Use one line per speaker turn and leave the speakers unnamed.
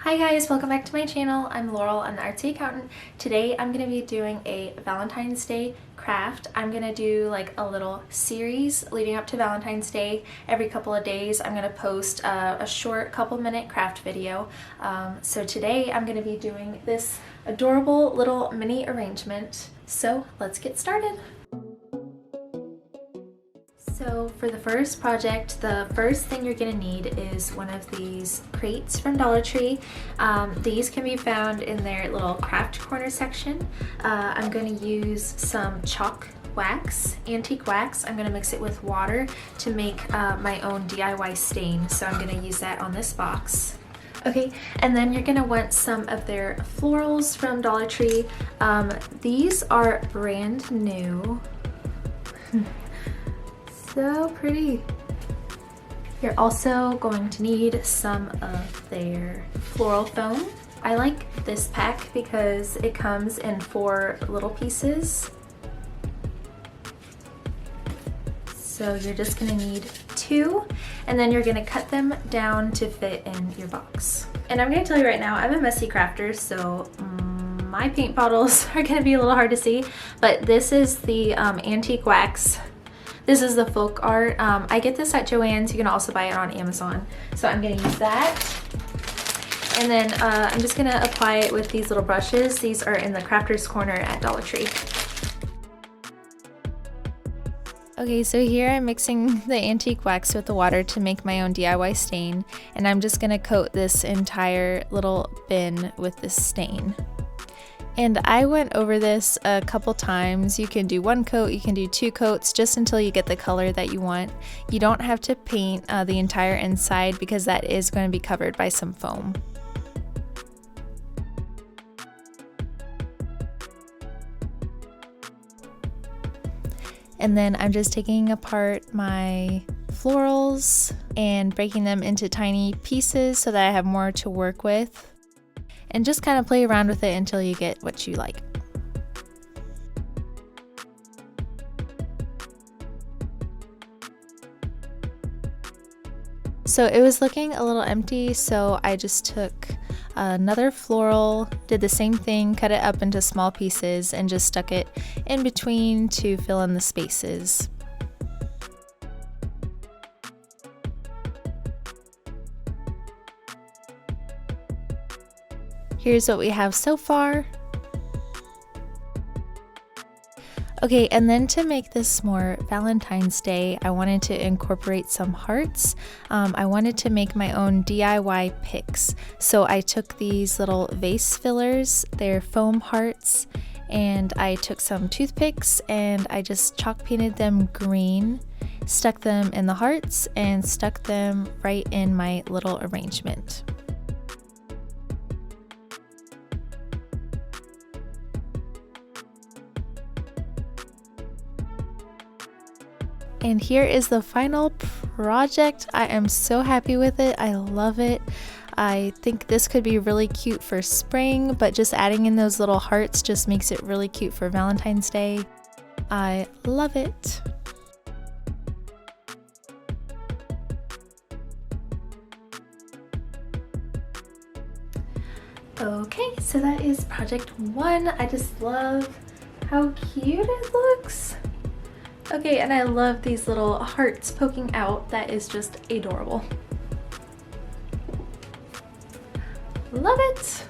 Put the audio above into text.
Hi guys, welcome back to my channel. I'm Laurel, I'm the Artsy accountant. Today I'm going to be doing a Valentine's Day craft. I'm going to do like a little series leading up to Valentine's Day. Every couple of days I'm going to post a short couple-minute craft video. So today I'm going to be doing this adorable little mini arrangement. So let's get started. So for the first project, the first thing you're going to need is one of these crates from Dollar Tree. These can be found in their little craft corner section. I'm going to use some chalk wax, antique wax. I'm going to mix it with water to make my own DIY stain. So I'm going to use that on this box. Okay, and then you're gonna want some of their florals from Dollar Tree. These are brand new. So pretty. You're also going to need some of their floral foam. I like this pack because it comes in 4 little pieces. So you're just gonna need 2, and then you're gonna cut them down to fit in your box. And I'm gonna tell you right now, I'm a messy crafter, so my paint bottles are gonna be a little hard to see, but this is the antique wax. This is the folk art. I get this at Joann's. You can also buy it on Amazon. So I'm gonna use that. And then I'm just gonna apply it with these little brushes. These are in the Crafter's Corner at Dollar Tree. Okay, so here I'm mixing the antique wax with the water to make my own DIY stain. And I'm just gonna coat this entire little bin with this stain. And I went over this a couple times. You can do 1 coat, you can do 2 coats, just until you get the color that you want. You don't have to paint the entire inside because that is going to be covered by some foam. And then I'm just taking apart my florals and breaking them into tiny pieces so that I have more to work with. And just kind of play around with it until you get what you like. So it was looking a little empty, so I just took another floral, did the same thing, cut it up into small pieces, and just stuck it in between to fill in the spaces. Here's what we have so far. Okay, and then to make this more Valentine's Day, I wanted to incorporate some hearts. I wanted to make my own DIY picks. So I took these little vase fillers, they're foam hearts, and I took some toothpicks and I just chalk painted them green, stuck them in the hearts, and stuck them right in my little arrangement. And here is the final project. I am so happy with it. I love it. I think this could be really cute for spring, but just adding in those little hearts just makes it really cute for Valentine's Day. I love it. Okay, so that is project 1. I just love how cute it looks. Okay, and I love these little hearts poking out. That is just adorable. Love it!